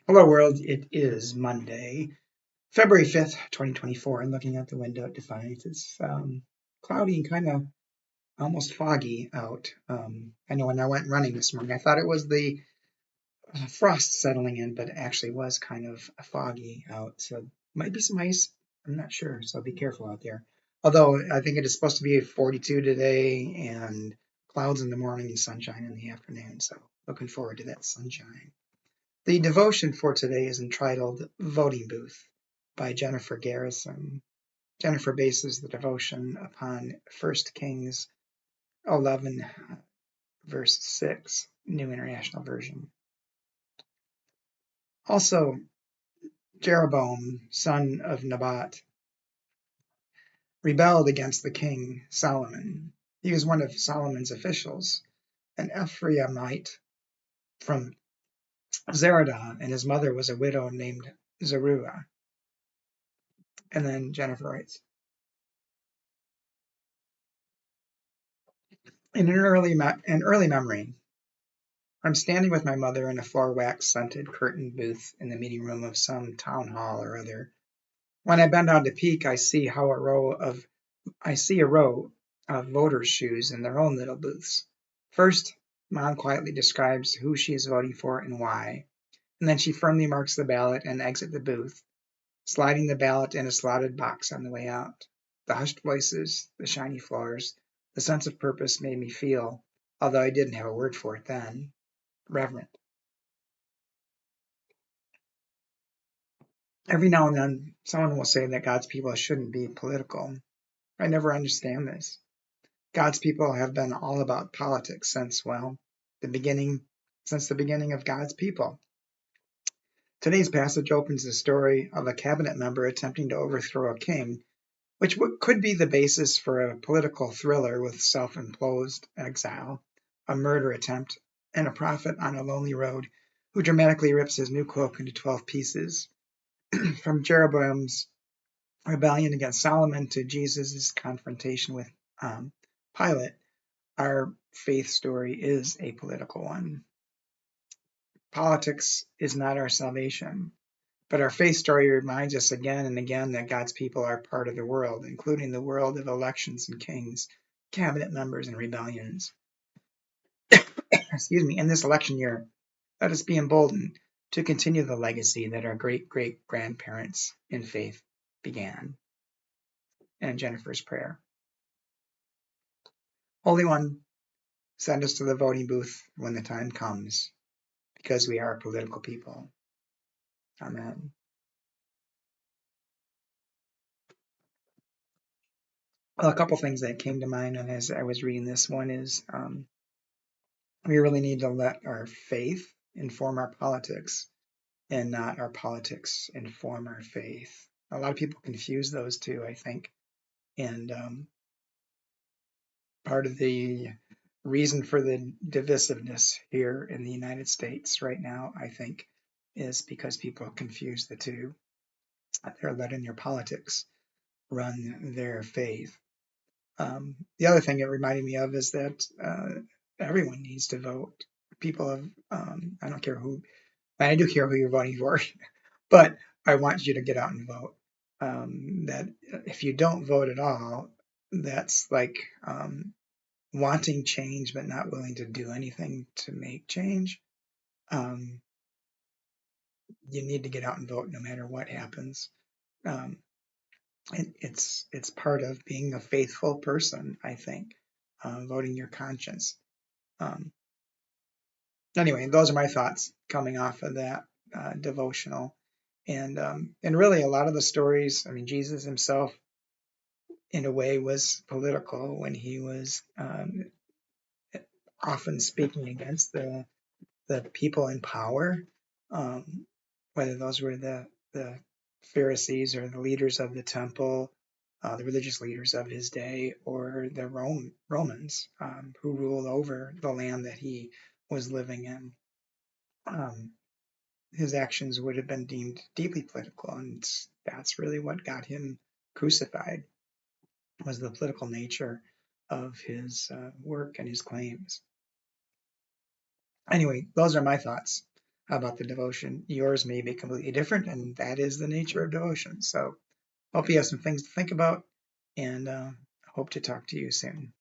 Hello world, it is Monday, February 5th, 2024, and looking out the window it defines it's cloudy and kind of almost foggy out. I know when I went running this morning, I thought it was the frost settling in, but it actually was kind of foggy out, so might be some ice. I'm not sure, so be careful out there. Although I think it is supposed to be 42 today and clouds in the morning and sunshine in the afternoon, so looking forward to that sunshine. The devotion for today is entitled Voting Booth by Jennifer Garrison. Jennifer bases the devotion upon 1 Kings 11, verse 6, New International Version. Also, Jeroboam, son of Nebat, rebelled against the king Solomon. He was one of Solomon's officials, an Ephraimite from Zeradah, and his mother was a widow named Zeruiah. And then Jennifer writes, In an early memory, I'm standing with my mother in a floor wax-scented curtained booth in the meeting room of some town hall or other. When I bend down to peek, I see a row of voters' shoes in their own little booths. First, Mom quietly describes who she is voting for and why, and then she firmly marks the ballot and exits the booth, sliding the ballot in a slotted box on the way out. The hushed voices, the shiny floors, the sense of purpose made me feel, although I didn't have a word for it then, reverent. Every now and then, someone will say that God's people shouldn't be political. I never understand this. God's people have been all about politics since the beginning of God's people. Today's passage opens the story of a cabinet member attempting to overthrow a king, which could be the basis for a political thriller with self-imposed exile, a murder attempt, and a prophet on a lonely road who dramatically rips his new cloak into 12 pieces. From Jeroboam's rebellion against Solomon to Jesus' confrontation with Pilate, our faith story is a political one. Politics is not our salvation, but our faith story reminds us again and again that God's people are part of the world, including the world of elections and kings, cabinet members, and rebellions. In this election year, let us be emboldened to continue the legacy that our great-great-grandparents in faith began. And Jennifer's prayer. Holy One, send us to the voting booth when the time comes, because we are a political people. Amen. Well, a couple things that came to mind as I was reading this one is we really need to let our faith inform our politics and not our politics inform our faith. A lot of people confuse those two, I think. And part of the reason for the divisiveness here in the United States right now, I think, is because people confuse the two. They're letting their politics run their faith. The other thing it reminded me of is that everyone needs to vote. People have, I don't care who, I do care who you're voting for, but I want you to get out and vote. That if you don't vote at all, that's like wanting change but not willing to do anything to make change. You need to get out and vote no matter what happens. It's part of being a faithful person, I think, voting your conscience. Anyway, those are my thoughts coming off of that devotional. And really a lot of the stories, I mean, Jesus himself, in a way, was political when he was often speaking against the people in power, whether those were the Pharisees or the leaders of the temple, the religious leaders of his day, or the Romans who ruled over the land that he was living in. His actions would have been deemed deeply political, and that's really what got him crucified, was the political nature of his work and his claims. Anyway, those are my thoughts. about the devotion. Yours may be completely different, and that is the nature of devotion. So hope you have some things to think about, and hope to talk to you soon.